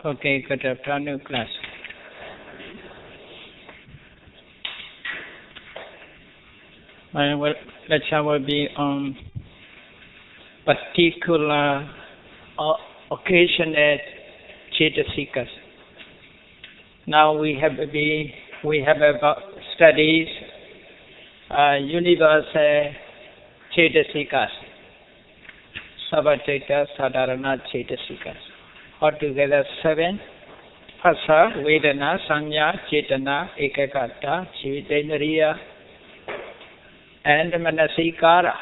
Okay, good afternoon, class. My lecture will be on particular or occasional Chaitasikas. Now we have about studies universal Chaitasikas, Sabbachaita, Sadharana Chaitasikas. Altogether 7. Phasa, Vedana, Sanya, Chetana, Ekagata, Chivitanariya, and Manasikara.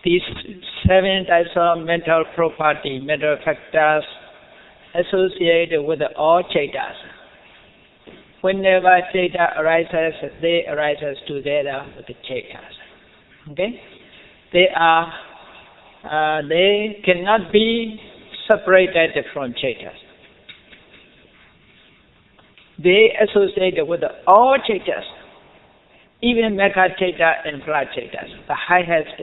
These 7 types of mental property, mental factors associated with all Chaitas. Whenever Chaita arises, they arise together with the Chaitas. Okay? They cannot be separated from Chaitas. They associate with all Chaitas, even Mekha Chaita and Flat Chaitas, the highest,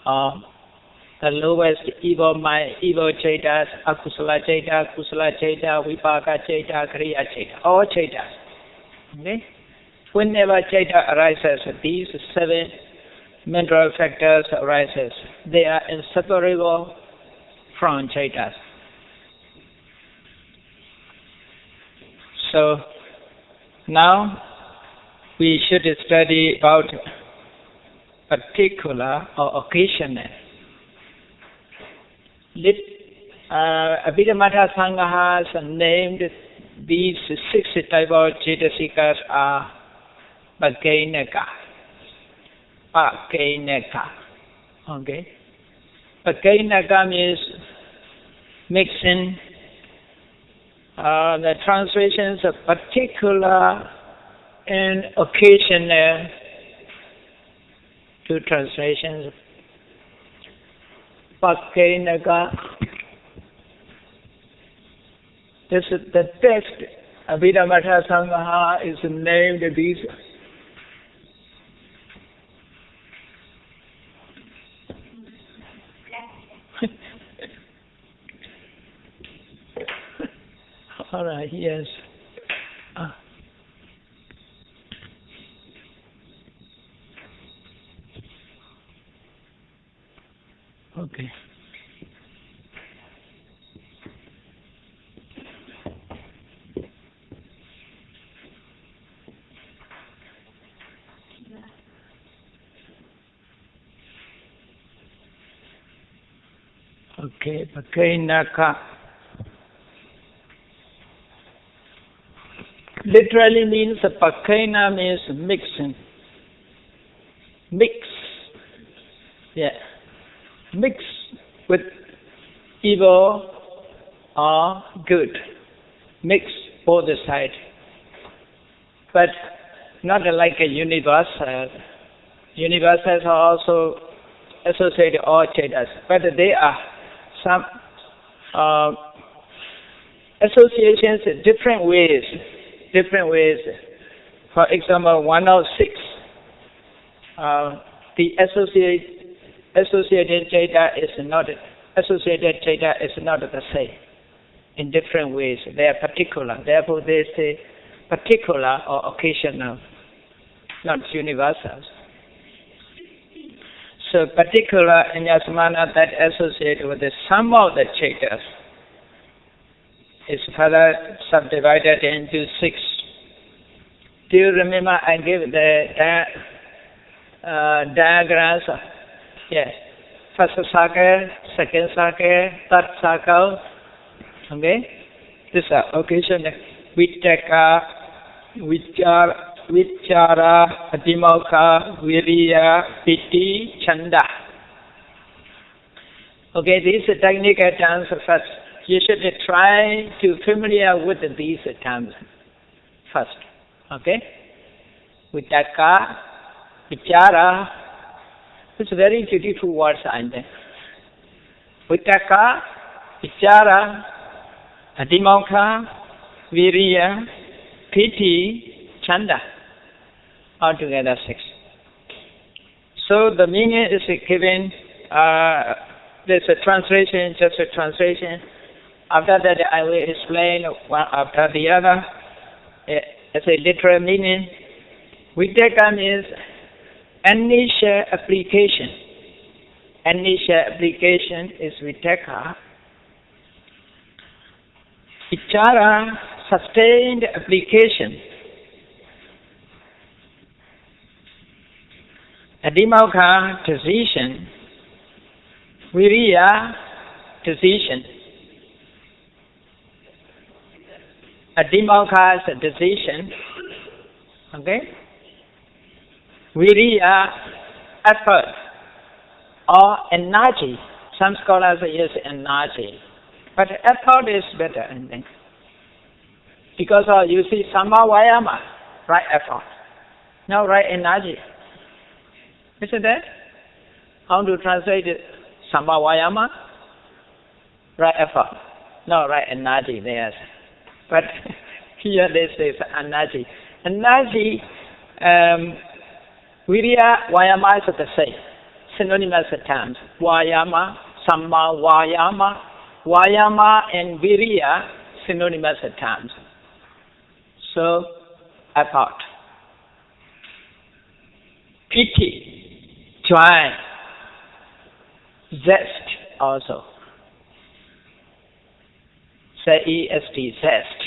the lowest evil mind, evil Chaitas, Akusala Chaita, Kusala Chaita, Vipaka Chaita, Kriya Chaita, all Chaitas. Okay? Whenever Chaita arises, these 7 mental factors arises. They are inseparable from Chaitas. So now we should study about particular or occasional. Abhidhamma Sangha has named these 6 types of Chaitasikas are Pakainaka. Okay? Pakainaka means mixing. The translations are particular and occasional. 2 translations. Pakainaka. This is the text. Abhidhamma Sangha is named these. All right, yes. Okay. Okay, Pakainaka. Literally means Pakaina means mixing. Mix. Yeah. Mix with evil or good. Mix both sides. But not like a universal. Universals are also associated all Chaitas. But there are some associations in different ways. For example, 106. The associated Chaita is not the same. In different ways, they are particular. Therefore, they say particular or occasional, not universal. So, particular in Yasmana that associated with some of the Chaitas is further subdivided into 6. Do you remember I gave the diagrams? Yes. First cycle, second cycle, third cycle. Okay? These are occasional. Vitaka, Vichara, Adhimokkha, Viriya, Piti, Chanda. Okay, these are technical terms first. You should try to familiar with these terms first. Okay? Vitaka, Vichara. It's very beautiful words, aren't they? Vitaka, Vichara, Adhimokkha, Viriya, Piti, Chanda. Altogether 6. So the meaning is given, there's a translation, just a translation. After that, I will explain one after the other. As a literal meaning, Vitakka means initial application. Initial application is Vitakka. Vichara, sustained application. Abhidhamma, decision. Viriya, decision. Abhidhamma is a decision. Okay? Viriya, effort or energy. Some scholars use energy. But effort is better, I think. Because you see Samma Vayama, right effort. No, right energy. Isn't that? How to translate it? Samma Vayama? Right effort. No, right energy, yes. But here they say energy. Energy, Viriya, Vayama is the same. Synonymous terms. Vayama, Samma Vayama. Vayama and Viriya, synonymous terms. So, effort. Piti, joy, zest also. Z-E-S-T, zest.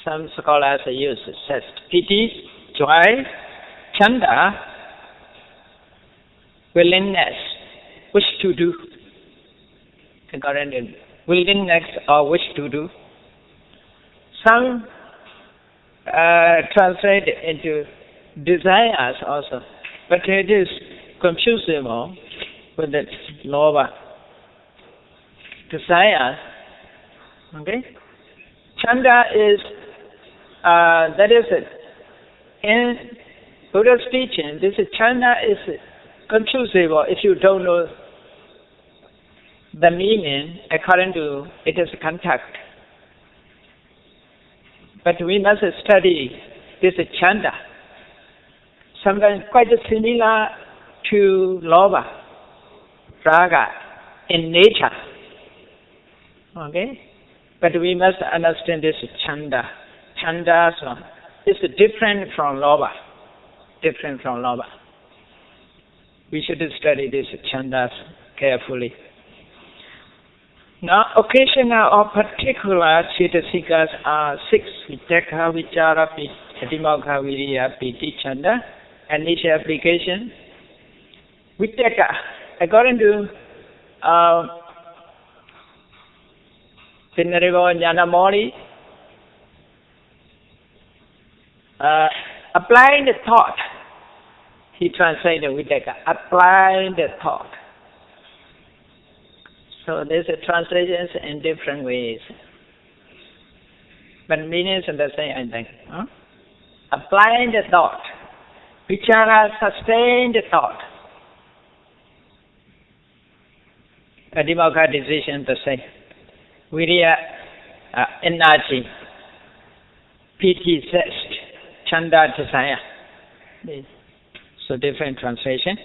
Some scholars use zest. Piti, joy, chanda, willingness, wish to do. Willingness or wish to do. Some translate into desires also, but it is confusing with the lobha. Desire. Okay? Chanda is, that is it. In Buddha's teaching, this chanda is confusing if you don't know the meaning according to it is contact. But we must study this chanda. Sometimes quite similar to lobha, raga, in nature. Okay? But we must understand this chanda. Chanda is different from lobha. Different from lobha. We should study this chandas carefully. Now, occasional or particular cetasikas are 6: Vitakka, Vichara, Abhidhamma, Viriya, Piti, Chanda. Initial application. Vitakka, according to Venerable Nyanamoli, applying the thought. He translated Vitakka, applying the thought. So there's a translations in different ways. But meanings are the same, I think. Applying the thought. Vichara, sustain the thought. Abhidhamma, decision, the same. Viriya, energy. Piti, zest. Chanda, desire. So different translation.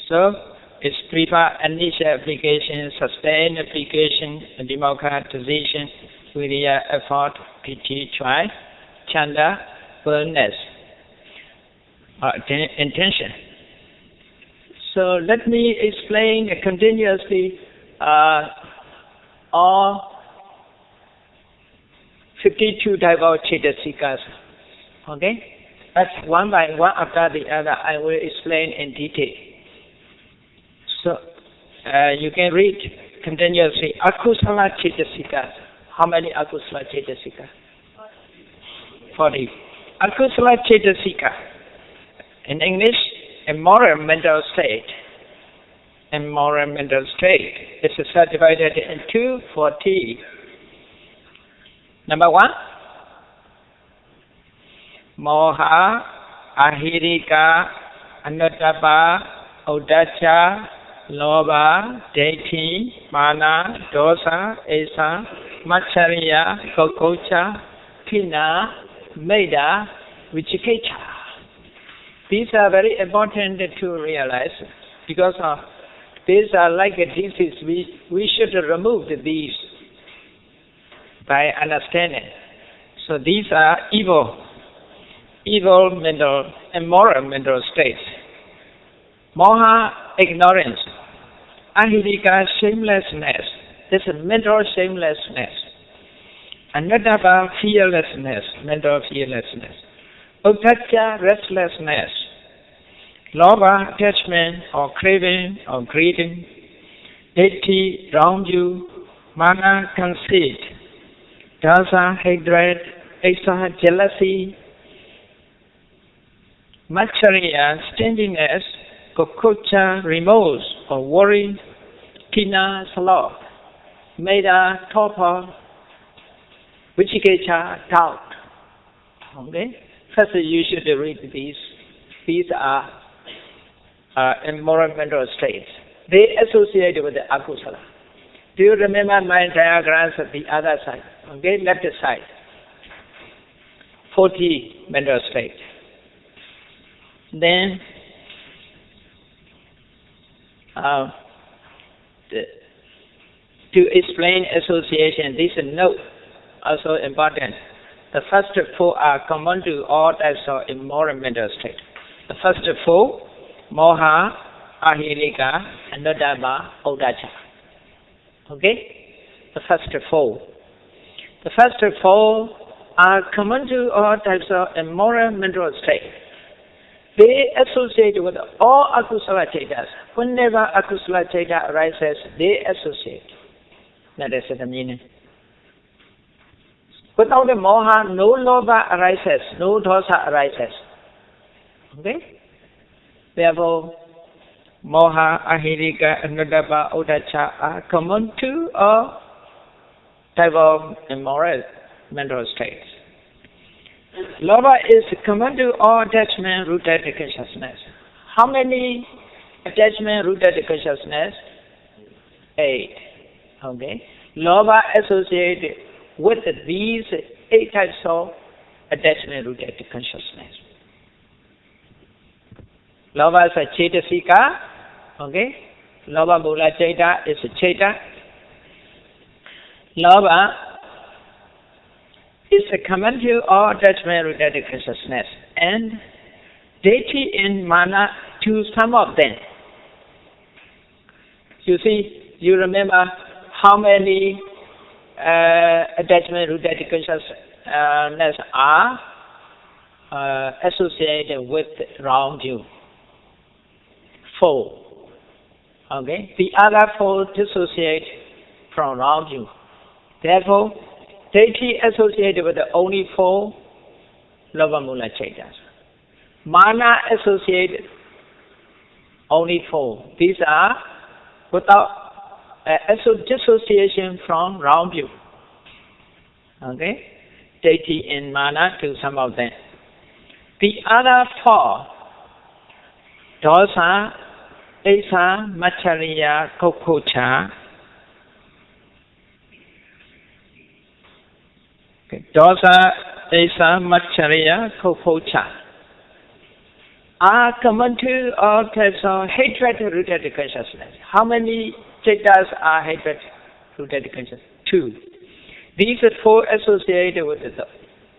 So it's prefer initial application, sustained application, Abhidhamma, decision, Viriya, effort, Piti, joy, Chanda, firmness, intention. So let me explain continuously all 52 type of cetasikas. Okay? That's one by one after the other. I will explain in detail. So you can read continuously. Akusala cetasikas. How many akusala cetasikas? 40. Akusala cetasika. In English, immoral mental state. Immoral mental state is subdivided into 40. Number 1, moha, ahirika, anuttapa, uddacca, lobha, daithi, mana, dosa, esa, maccariya, kokocha, pina, meda, vicikiccha. These are very important to realize because These are like a disease. We should remove these by understanding. So these are evil mental and moral mental states. Moha, ignorance. Ahilika, shamelessness. This is mental shamelessness. Abhidhamma, fearlessness, mental fearlessness. Uddhacca, restlessness. Lobha, attachment or craving or greed. Ditti, wrongview. Mana, conceit. Dasa, hatred. Asa, jealousy. Matsarya, stinginess. Kukucha, remorse or worry. Tina, sloth. Meda, torpor. Vichikecha, doubt. Okay? First, you should read these. These are immoral mental states. They associate with the akusala. Do you remember my diagrams at the other side? Okay, left side. 40 mental states. Then, to explain association, this note also important. The first four are common to all types of immoral mental state. The first four, moha, ahilika, abhidhamma, uddhacca. Okay? The first four. The first four are common to all types of immoral mental state. They associate with all akusala cetas. Whenever akusala ceta arises, they associate. That is the meaning. Without the moha, no lobha arises, no dosa arises. Okay? Therefore, moha, ahilika, abhidhamma, uddhacca are common to all type of immoral mental states. Lobha is common to all attachment-rooted consciousness. How many attachment-rooted consciousness? 8. Okay? Lobha associated with these 8 types of attachment-rooted consciousness. Lobha is a cetasika. Okay? Lobha mula ceta is a ceta. Lobha is a common to all attachment-rooted consciousness, and deity in mana to some of them. You see, you remember how many attachment-rooted consciousness are associated with wrong view? 4. Okay, the other 4 dissociate from wrong view. Therefore, deity associated with the only 4 lobha mula cetas. Mana associated only 4. These are without dissociation from wrong view. Okay? Deity and mana to some of them. The other 4, dosa, asa, matsarya, kukucha. Okay. Dosa, asa, matsarya, kukucha are common to all types of hatred-rooted consciousness. How many cetas are hatred-rooted consciousness? 2. These 4 associated with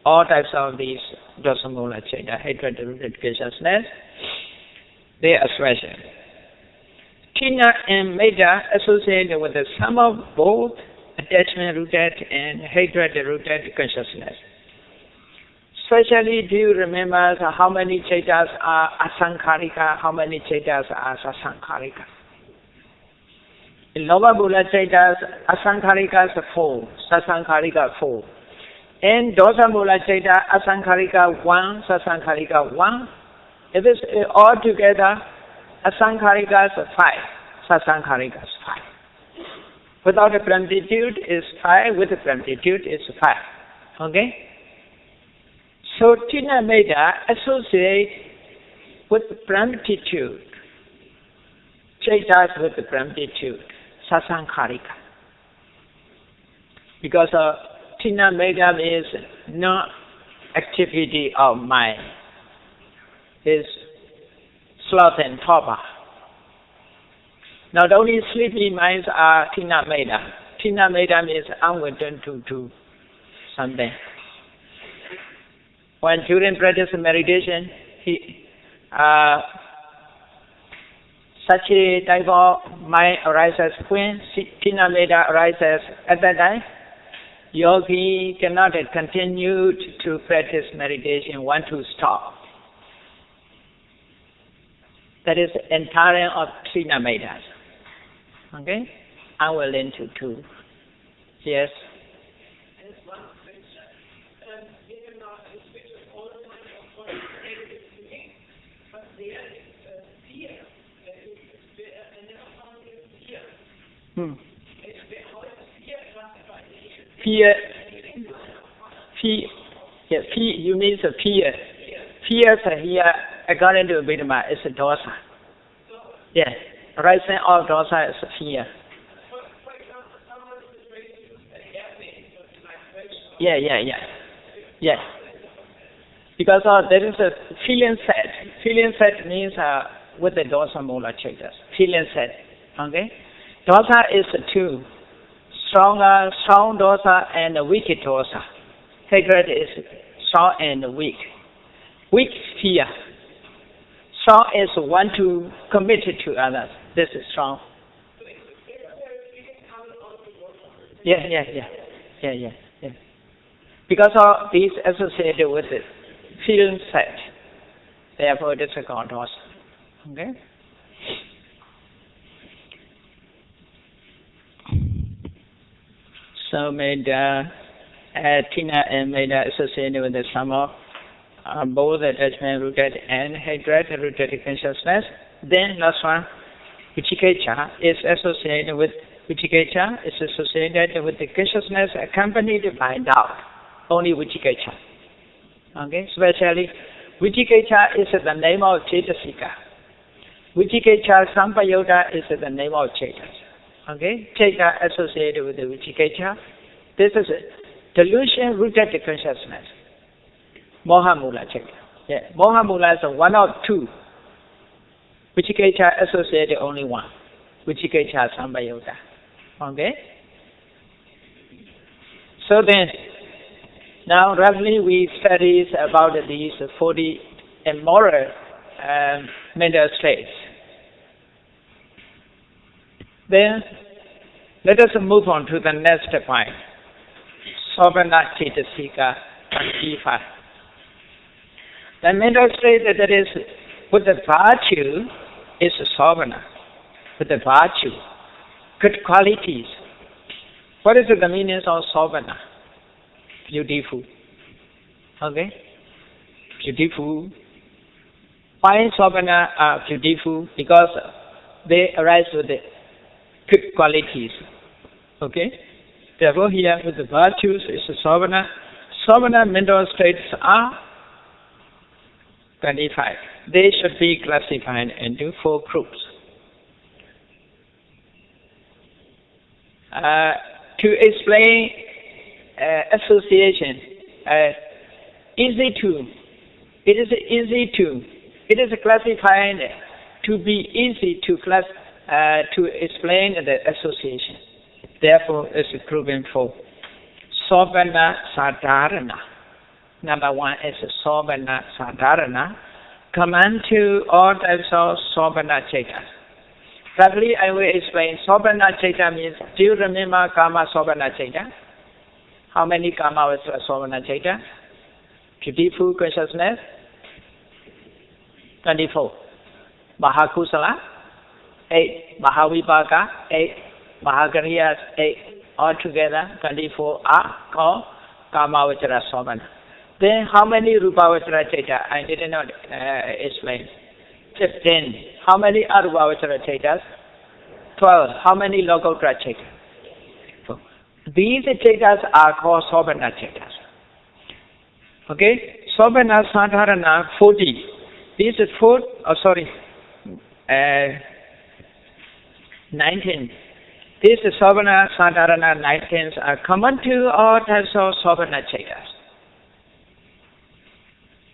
all types of these dosa mula ceta, hatred-rooted consciousness. They are special. Tina and meda associated with the sum of both attachment-rooted and hatred-rooted consciousness. Especially, do you remember how many cetas are asankharika, how many cetas are sasankharika? In lobha mula cetas, asankharika is 4, sasankharika 4. And dosa mula ceta, asankharika 1, sasankharika 1. If it's all together, asankharika is 5, sasankharika is 5. Without a plenitude is 5, with a plenitude is 5. Okay? So tina meda associate with plenitude. Cetas with the plenitude, sasankharika. Because tina meda is not activity of mind. Is sloth and torpor. Not only sleepy minds are Tina Meda. Tina Meda means unwilling to do something. When during practice meditation, such a type of mind arises when Tina Meda arises at that time. Yogi cannot continue to practice meditation, want to stop. That is intolerant of Tina Medas. Okay? Unwilling to do. Yes. Fear, yeah, fear, you mean the fear. Fear here, according to Abhidhamma, is a dosa. Yeah, rising of dosa is fear. Yeah. Because there is a feeling set. Feeling set means with the dosa mula chaitas. Feeling set. Okay? Dosa is two. Strong dosa and a weak dosa. Hatred is strong and weak. Weak fear. Strong is want to commit to others. This is strong. Yeah. Because of these associated with it, feeling set. Therefore, it is a called dosa. Okay. So Meda, Tina and Meda associated with the sum of both attachment rooted and hatred rooted consciousness. Then last one, Vichikecha is associated with the consciousness accompanied by doubt. Only Vichikecha. Okay, especially Vichikecha is the name of Chetasika. Vichikecha Sampayoga is the name of Chetas. Okay, Cheta associated with the Vichikecha. This is a delusion rooted consciousness. Moha Mula Cheta. Yeah, Moha Mula is one of two. Vichikecha associated only one. Vichikecha Sampayoga. Okay. So then, now roughly we study about these 40 immoral mental states. Then let us move on to the next point. Sobhana Chetasika 25. The mental state that is with the virtue is Sobhana. With the virtue, good qualities. What is the meaning of Sobhana? Beautiful. Okay? Beautiful. Why Sobhana are beautiful? Because they arise with the good qualities. Okay? Therefore here with the virtues is Sobhana. Sobhana mental states are 25. They should be classified into 4 groups. To explain association, it is classified to be easy to explain the association. Therefore, it's grouping 4. Sobhana Sadharana. Number 1 is Sobhana Sadharana. Command to all types of Sobhana Chetas. Roughly, I will explain. Sobhana Cheta means, do you remember Kama Sobhana Cheta? How many Kama was Sobhana Cheta? Beautiful consciousness? 24. Mahakusala? 8. Mahavipaka? 8. Mahakariyas? 8. Altogether, 24 are called Kama Vachara Sobhana. Then, how many Rupa Vachara Cheta? I did not explain. 15. How many Arupa Vachara Chetas? 12. How many Lokottara Chetas? 4. These Chetas are called Sobhana Chetas. Okay? Sobhana Sadharana 40. These 19. These Sobhana Sadharana 19 are common to all types of Sobhana Chetas.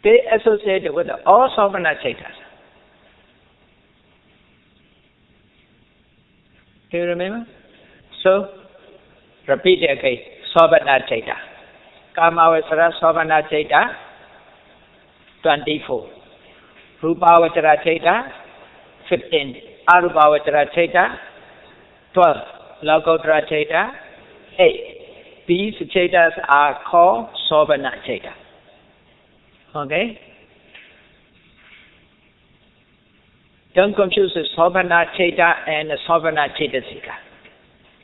They associate with all Sobhana Chetas. Do you remember? So, repeat it again. Sobhana Chaita. Kamavachara Sobhana Chaita, 24. Rupavachara Chaita, 15. Arupavachara Chaita, 12. Lokottara Chaita, 8. These Chaitas are called Sobhana Chaita. Okay? Don't confuse the Sobhana Chaita and the Sobhana Chaitasika.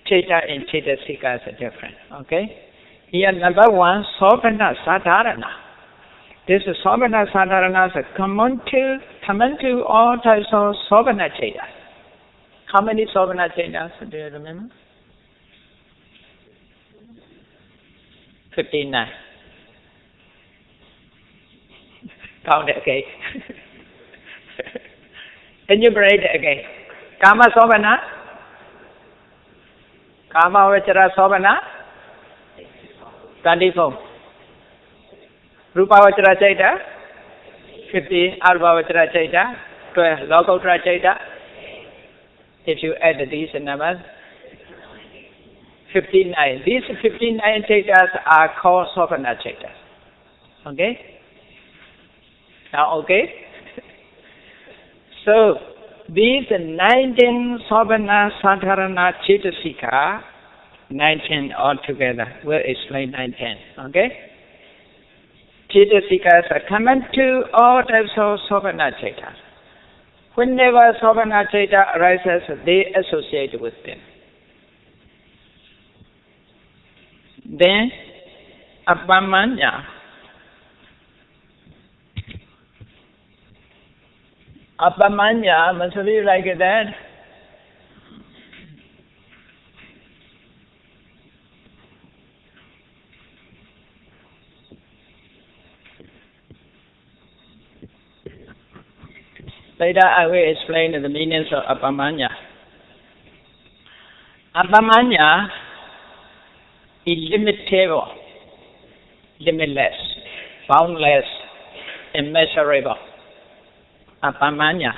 Chaita and Chaitasika are different. Okay? Here, number 1, Sobhana Sadharana. This Sobhana Sadharana is common to all types of Sobhana Chaita. How many Sobhana Chaitas do you remember? 59. Count it again. Enumerate it again. Kama Sobhana, Kamavachara Sobhana, 24. Rupavachara Chaita, 15. Arupavachara Chaita, 12. Lokottara Chaita. If you add these numbers, 59. These 59 Chaitas are called Sobhana Chaitas. Okay? Now, okay? So, these 19 Sobhana Sadharana Chaitasika, 19 altogether. We'll explain 19. Okay? Chaitasikas are common to all types of Sobhana Chaitas. Whenever Sobhana Chaita arises, they associate with them. Then, Abhidhamma. Abhidhamma must be like that. Later I will explain the meanings of Abhidhamma. Abhidhamma illimitable, limitless, boundless, immeasurable. Abhidhamma.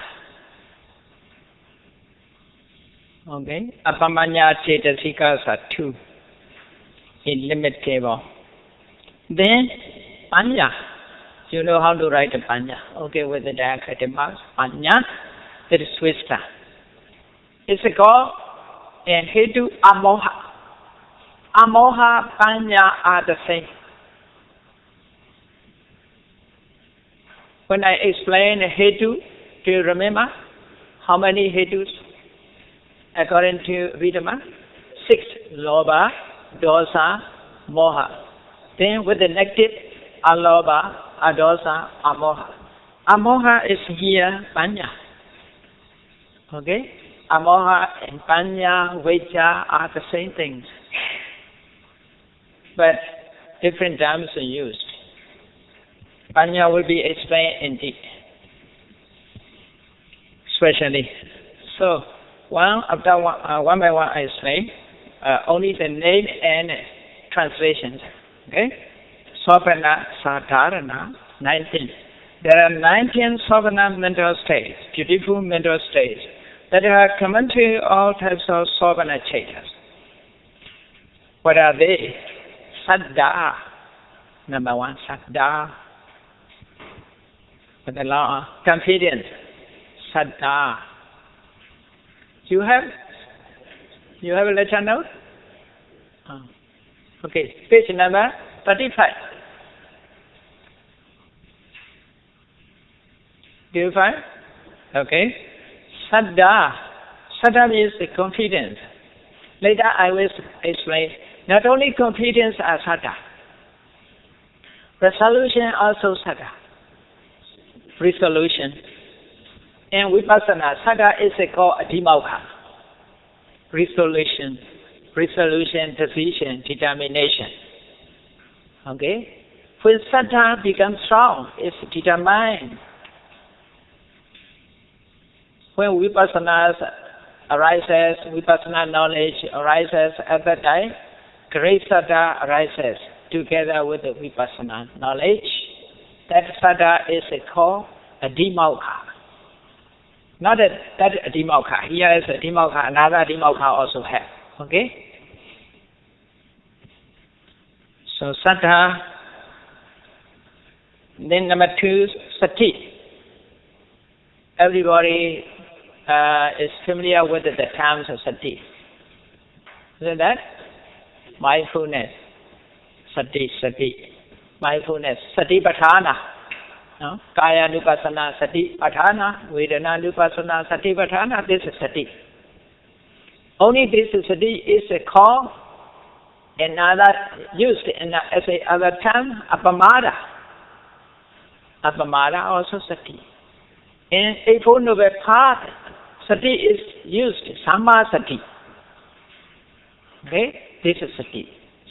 Okay? Abhidhamma Chaitasikas are 2. Illimitable. Then, Panya. You know how to write a Panya. Okay, with the diacritic marks. Panya. It is Swista. It's called and Hetu Amoha. Amoha, Panya are the same. When I explain Hetu, do you remember how many Hetus? According to Abhidhamma? 6. Lobha, Dosa, Moha. Then with the negative, Alobha, Adosa, Amoha. Amoha is here, Panya. Okay? Amoha and Panya, Vajja are the same things. But different terms are used. Panya will be explained in deep, especially. So, one by one I explain. Only the name and translations. Okay? Sobhana Sadharana, 19. There are 19 Sobhana mental states, beautiful mental states, that are common to all types of Sobhana Chaitas. What are they? Saddha. Number 1, Saddha. With the law, confidence. Saddha. You have a letter note? Okay, page number 35. Do you find? Okay. Saddha. Saddha means the confidence. Later I will explain. Not only confidence are saddha. Resolution also saddha. Resolution. And vipassana, saddha is called adhimokha. Resolution, decision, determination. Okay? When saddha becomes strong, it's determined. When vipassana arises, vipassana knowledge arises at that time, great saddha arises together with the vipassana knowledge. That saddha is called adhimokha. Not that Adhimokha. Here is Adhimokha, another Adhimokha also have. Okay? So Saddha. Then number 2, Sati. Everybody is familiar with the terms of Sati. Isn't that? Mindfulness. Sati. Mindfulness. Sati Patthana. No? Kaya Nupassana Sati Patthana. Vedana Nupassana Sati Patthana. This is Sati. Only this is Sati is called another used as a other term, Appamada. Appamada also Sati. In Eightfold Noble Path, Sati is used, Samma Sati. Okay? This is Sati,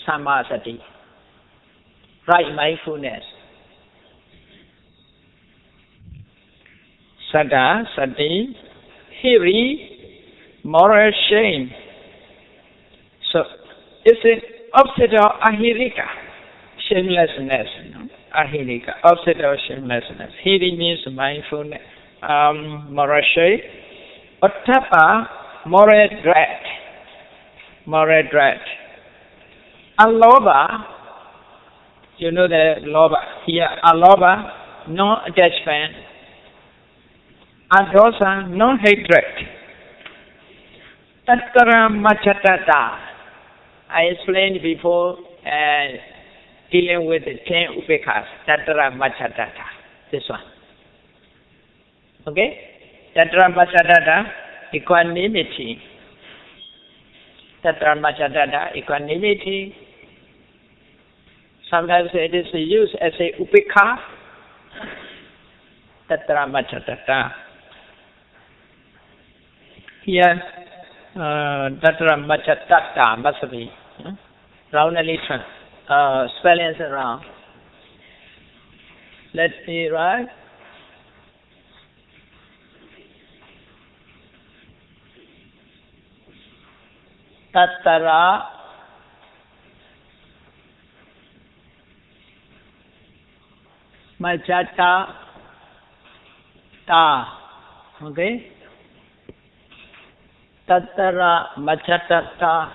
Samma Sati. Right mindfulness. Saddha, Sati, Hiri, moral shame. So, it's an opposite of Ahirika, shamelessness. No? Ahirika, opposite of shamelessness. Hiri means mindfulness, moral shame. Ottappa, moral dread. Moral dread. Aloba, you know the loba here. Aloba, no attachment. Adosa, no hatred. Tattara machatata. I explained before dealing with the 10 upekas. Tattara machatata. This one. Okay? Tattara machatata, equanimity. Tattara machatata, equanimity. Sometimes it is used as a upekha. Tattara machatata. Here, Tattara machatata must be roundly spellings around. Let me write. Tattara machatata. Okay? Tattara machatata.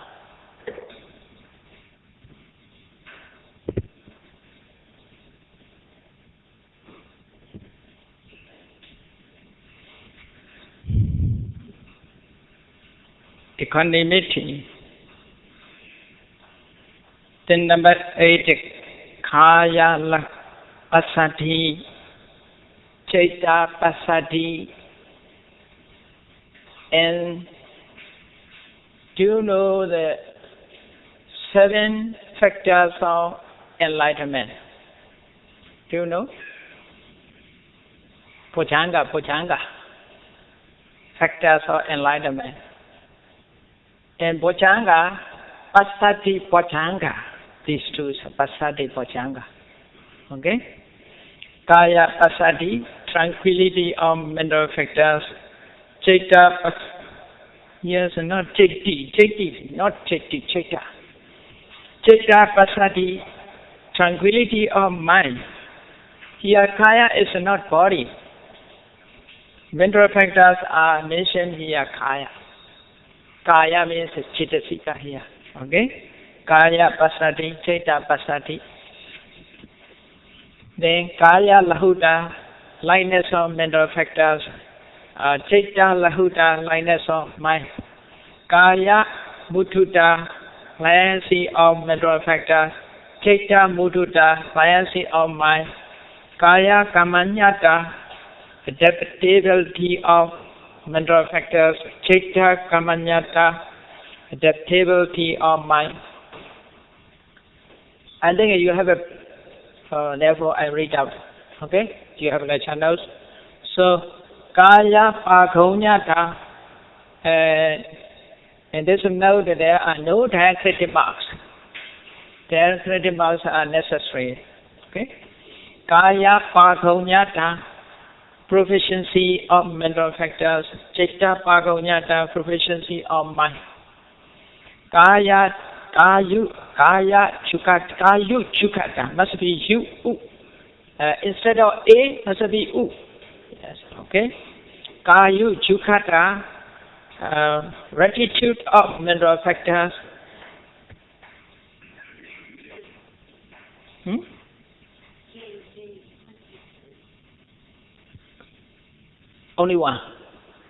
Equanimity. Then number 8, Kaya Passaddhi, Citta Passaddhi. And do you know the 7 factors of enlightenment? Do you know? Bojjhanga. Factors of enlightenment. And Bojjhanga, Passaddhi Bojjhanga. These two are Passaddhi Bojjhanga. Okay? Kaya Passaddhi, tranquility of mental factors. Citta, yes, not Chitti, not Chitti, Citta. Citta Passaddhi, tranquility of mind. Here, Kaya is not body. Mental factors are mentioned here, Kaya. Kaya means Chittasika here. Okay? Kaya Passaddhi, Citta Passaddhi. Then Kaya Lahuta, lightness of mental factors. Citta Lahuta, lightness of mind. Kaya Muttuta, pliancy of mental factors. Citta Muttuta, pliancy of mind. Kaya Kamanyata, adaptability of mental factors. Citta Kamanyata, adaptability of mind. I think you have therefore I read out. Okay? You have the channels. So, Kaya Paghonyata, and this note that there are no diacritic marks. Diacritic marks are necessary. Okay? Kaya Paghonyata, proficiency of mental factors. Citta Paghonyata, proficiency of mind. Kaya Chukata, must be U. Instead of A, must be U. Yes, okay. Kayu Chukata, rectitude of mineral factors. Only one,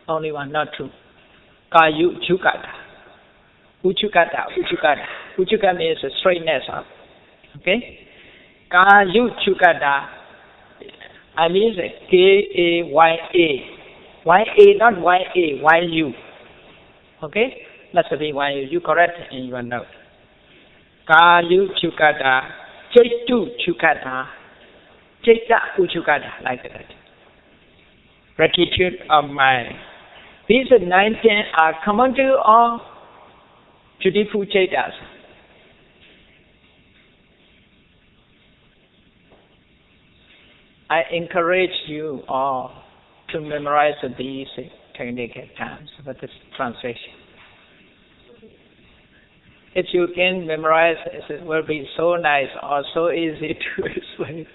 not two. Kayu Chukata. Uchukata means straightness up. Okay? Kayu Chukata. I mean K-A-Y-A. Y-A, not Y-A, Y-U. Okay? That's the big Y-U. You correct in your note. Kayu Chukata. Chaitu Chukata. Chaita Uchukata. Like that. Rectitude of mind. These 19 are common to all beautiful chaitas. I encourage you all to memorize these technical terms for this translation. If you can memorize, it will be so nice or so easy to explain.